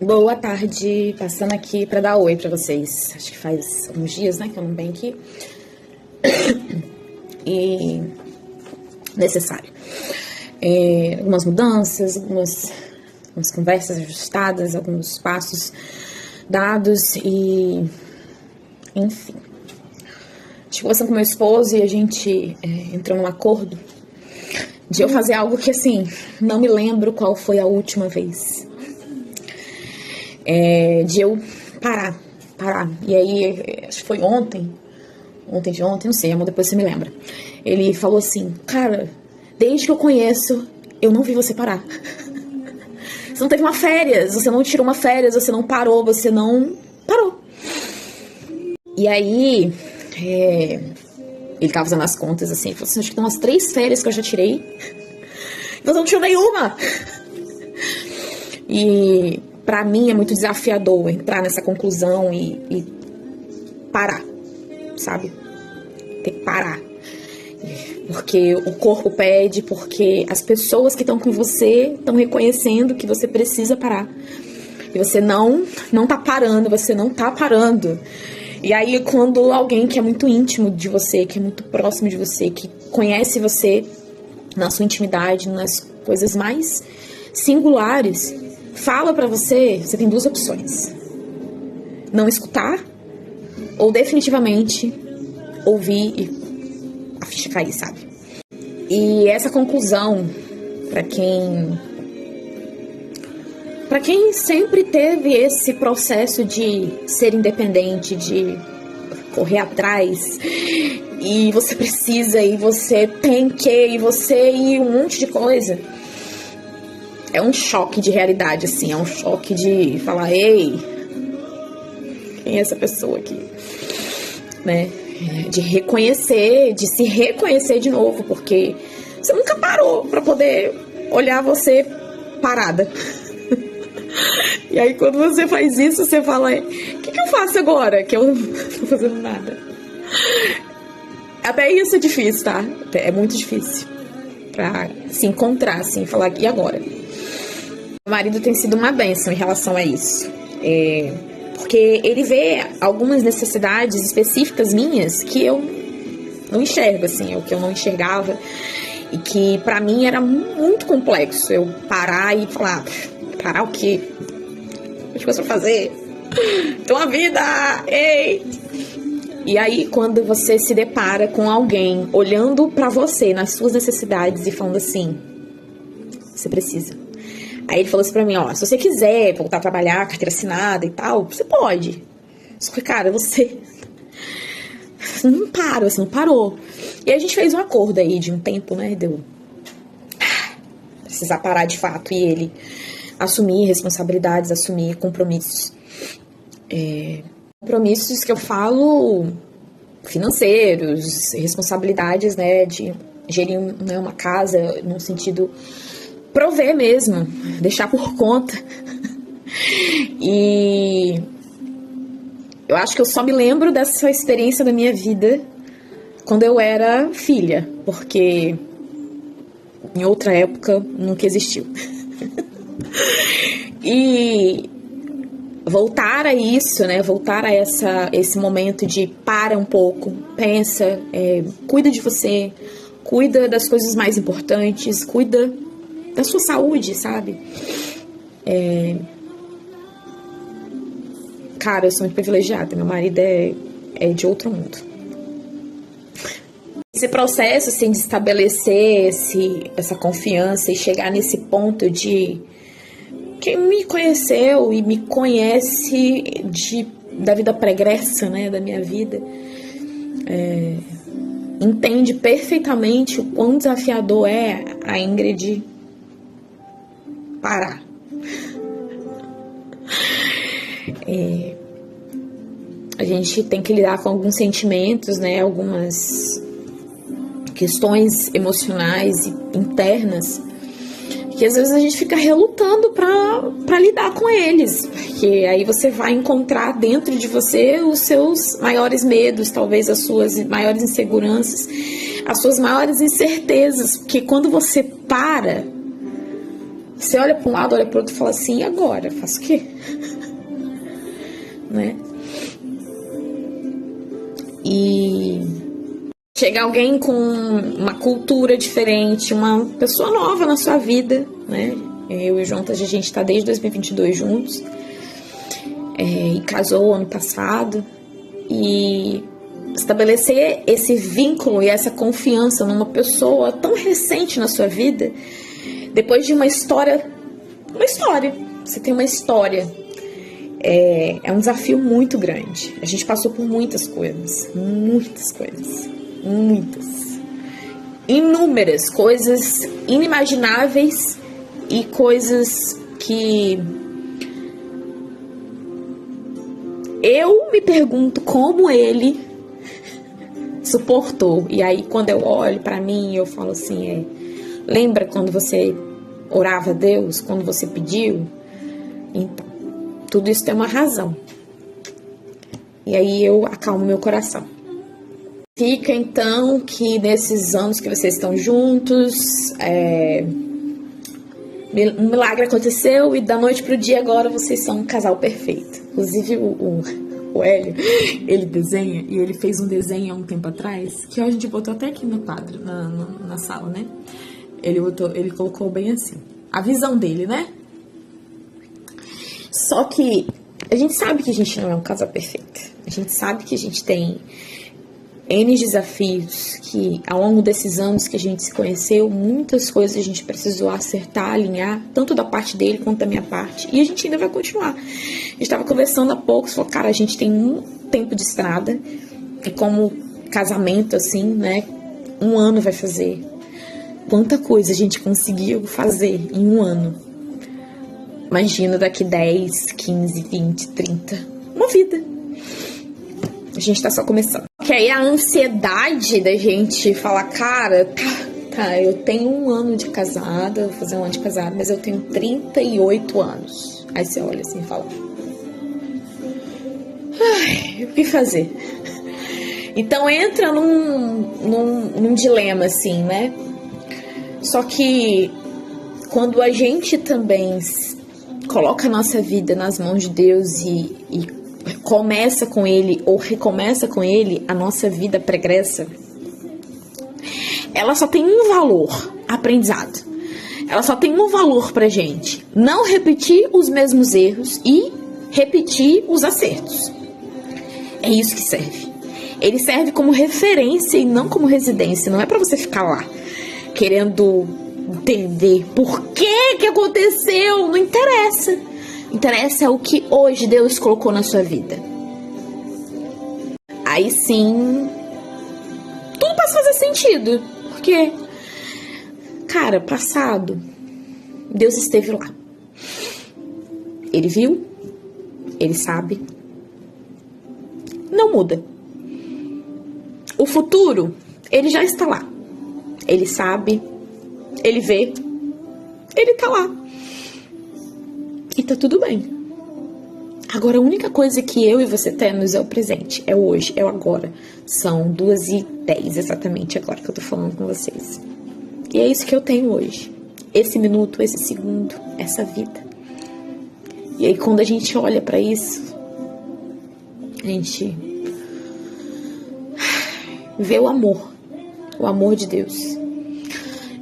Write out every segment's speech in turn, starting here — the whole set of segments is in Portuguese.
Boa tarde, passando aqui para dar oi para vocês. Acho que faz uns dias, né, que eu não venho aqui. E necessário. Algumas mudanças, algumas conversas ajustadas, alguns passos dados e... enfim. Estive conversando com meu esposo e a gente entrou num acordo de eu fazer algo que, assim, não me lembro qual foi a última vez. De eu parar. E aí, acho que foi ontem, não sei, amor, depois você me lembra. Ele falou assim, cara, desde que eu conheço, eu não vi você parar. Você não teve uma férias, você não tirou uma férias, você não parou, você não parou. E aí, ele tava fazendo as contas assim, ele falou assim, acho que tem umas 3 férias que eu já tirei. Você não tirou nenhuma. E pra mim é muito desafiador entrar nessa conclusão e parar, sabe? Ter que parar. Porque o corpo pede, porque as pessoas que estão com você estão reconhecendo que você precisa parar. E você não tá parando, você não tá parando. E aí quando alguém que é muito íntimo de você, que é muito próximo de você, que conhece você na sua intimidade, nas coisas mais singulares, fala pra você, você tem 2 opções. Não escutar ou definitivamente ouvir e a ficha cair, sabe? E essa conclusão, pra quem sempre teve esse processo de ser independente, de correr atrás, e você precisa, e você tem que, e você, e um monte de coisa, é um choque de realidade, assim, é um choque de falar, ei, quem é essa pessoa aqui? Né? De reconhecer, de se reconhecer de novo, porque você nunca parou pra poder olhar você parada. E aí quando você faz isso, você fala, o que eu faço agora? Que eu não tô fazendo nada. Até isso é difícil, tá? É muito difícil pra se encontrar, assim, falar, e agora? Meu marido tem sido uma bênção em relação a isso. Porque ele vê algumas necessidades específicas minhas que eu não enxergo, assim, o que eu não enxergava. E que pra mim era muito complexo eu parar e falar, parar o quê? Tem coisa pra fazer. Tem uma vida! Ei! E aí, quando você se depara com alguém olhando pra você, nas suas necessidades e falando assim, você precisa. Aí ele falou assim pra mim, ó, se você quiser voltar a trabalhar, carteira assinada e tal, você pode. Só que, cara, você não para, você não parou. E aí a gente fez um acordo aí de um tempo, né, deu precisar parar de fato, e ele assumir responsabilidades, assumir compromissos. Compromissos que eu falo financeiros, responsabilidades, né, de gerir uma casa, no sentido prover mesmo, deixar por conta. E eu acho que eu só me lembro dessa experiência da minha vida quando eu era filha, porque em outra época nunca existiu. E voltar a isso, né? Voltar a esse momento de para um pouco, pensa, cuida de você, cuida das coisas mais importantes, cuida da sua saúde, sabe? Cara, eu sou muito privilegiada, meu marido é de outro mundo. Esse processo, assim, de estabelecer essa confiança e chegar nesse ponto de quem me conheceu e me conhece da vida pregressa, né, da minha vida, entende perfeitamente o quão desafiador é a Ingrid parar. A gente tem que lidar com alguns sentimentos, né, algumas questões emocionais e internas que às vezes a gente fica relutando pra lidar com eles, porque aí você vai encontrar dentro de você os seus maiores medos, talvez as suas maiores inseguranças, as suas maiores incertezas, porque quando você para, Você olha para um lado, olha para o outro e fala assim, e agora? Faço o quê? Né? E chega alguém com uma cultura diferente, uma pessoa nova na sua vida, né? Eu e o João, a gente está desde 2022 juntos, e casou ano passado, e estabelecer esse vínculo e essa confiança numa pessoa tão recente na sua vida, depois de uma história, você tem uma história, é um desafio muito grande. A gente passou por muitas coisas, inúmeras coisas inimagináveis e coisas que eu me pergunto como ele suportou. E aí quando eu olho pra mim, eu falo assim, lembra quando você orava a Deus, quando você pediu? Então, tudo isso tem uma razão. E aí eu acalmo meu coração. Fica então que nesses anos que vocês estão juntos, um milagre aconteceu e da noite pro dia agora vocês são um casal perfeito. Inclusive o Hélio, ele desenha, e ele fez um desenho há um tempo atrás, que a gente botou até aqui no quadro, na sala, né? Ele colocou bem assim, a visão dele, né? Só que a gente sabe que a gente não é um casal perfeito. A gente sabe que a gente tem N desafios, que ao longo desses anos que a gente se conheceu, muitas coisas a gente precisou acertar, alinhar, tanto da parte dele quanto da minha parte. E a gente ainda vai continuar. A gente estava conversando há pouco, falou, cara, a gente tem um tempo de estrada, e como casamento, assim, né, 1 ano vai fazer. Quanta coisa a gente conseguiu fazer em 1 ano. Imagina daqui 10, 15, 20, 30. Uma vida. A gente tá só começando. Que aí a ansiedade da gente falar, cara, tá, eu tenho 1 ano de casada, vou fazer 1 ano de casada, mas eu tenho 38 anos. Aí você olha assim e fala, ai, o que fazer? Então entra num dilema assim, né? Só que quando a gente também coloca a nossa vida nas mãos de Deus e começa com Ele ou recomeça com Ele, a nossa vida pregressa, ela só tem um valor, aprendizado. Ela só tem um valor pra gente: não repetir os mesmos erros e repetir os acertos. É isso que serve. Ele serve como referência e não como residência. Não é pra você ficar lá querendo entender por que aconteceu. Não interessa. Interessa o que hoje Deus colocou na sua vida. Aí sim, tudo passa a fazer sentido. Porque, cara, passado, Deus esteve lá. Ele viu, Ele sabe. Não muda. O futuro, Ele já está lá. Ele sabe, Ele vê, Ele tá lá. E tá tudo bem. Agora, a única coisa que eu e você temos é o presente, é o hoje, é o agora. São 2h10 exatamente agora que eu tô falando com vocês. E é isso que eu tenho hoje. Esse minuto, esse segundo, essa vida. E aí, quando a gente olha pra isso, a gente vê o amor de Deus,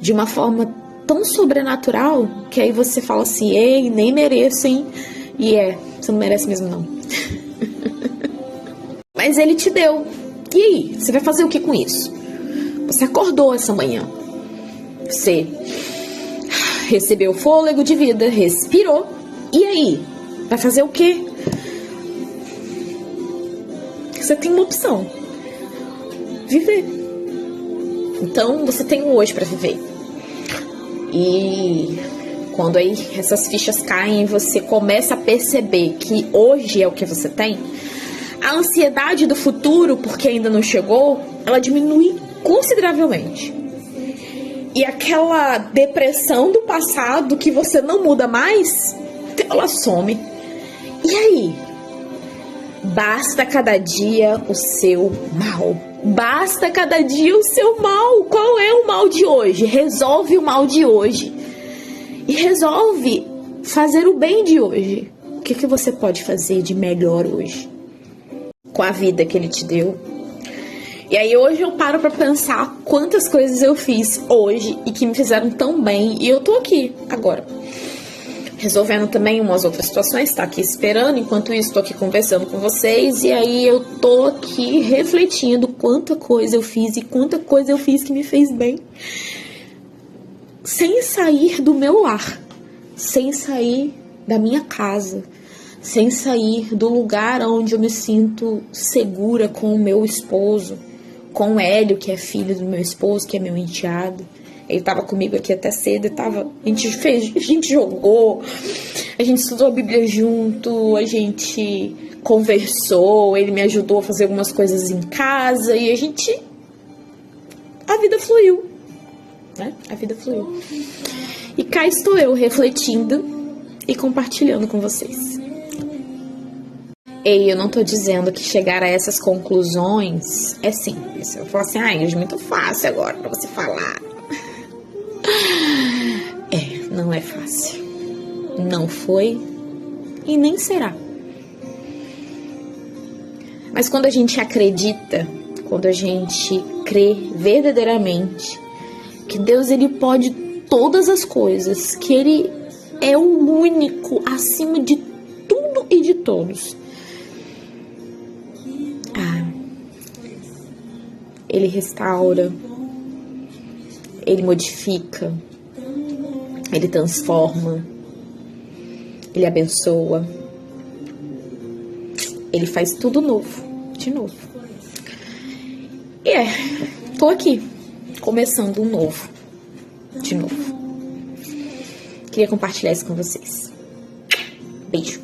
de uma forma tão sobrenatural, que aí você fala assim, ei, nem mereço, hein? E você não merece mesmo, não. Mas Ele te deu. E aí, você vai fazer o que com isso? Você acordou essa manhã. Você recebeu fôlego de vida, respirou. E aí? Vai fazer o quê? Você tem uma opção. Viver. Então, você tem um hoje pra viver. E quando aí essas fichas caem e você começa a perceber que hoje é o que você tem, a ansiedade do futuro, porque ainda não chegou, ela diminui consideravelmente. E aquela depressão do passado que você não muda mais, ela some. E aí? Basta cada dia o seu mal. Basta cada dia o seu mal. Qual é o mal de hoje? Resolve o mal de hoje. e resolve fazer o bem de hoje. O que você pode fazer de melhor hoje com a vida que ele te deu? E aí hoje eu paro pra pensar quantas coisas eu fiz hoje e que me fizeram tão bem, e eu tô aqui agora resolvendo também umas outras situações, tá aqui esperando, enquanto isso tô aqui conversando com vocês, e aí eu tô aqui refletindo quanta coisa eu fiz e quanta coisa eu fiz que me fez bem, sem sair do meu lar, sem sair da minha casa, sem sair do lugar onde eu me sinto segura com o meu esposo, com o Hélio, que é filho do meu esposo, que é meu enteado. Ele tava comigo aqui até cedo, a gente jogou, a gente estudou a Bíblia junto, a gente conversou, ele me ajudou a fazer algumas coisas em casa e a vida fluiu, né? A vida fluiu. E cá estou eu refletindo e compartilhando com vocês. Eu não tô dizendo que chegar a essas conclusões é simples. Eu falo assim, é muito fácil agora pra você falar. Não é fácil. Não foi e nem será. Mas quando a gente acredita, quando a gente crê verdadeiramente que Deus, ele pode todas as coisas, que ele é o único acima de tudo e de todos. Ele restaura, ele modifica, ele transforma, ele abençoa, ele faz tudo novo, de novo. E tô aqui, começando um novo, de novo. Queria compartilhar isso com vocês. Beijo.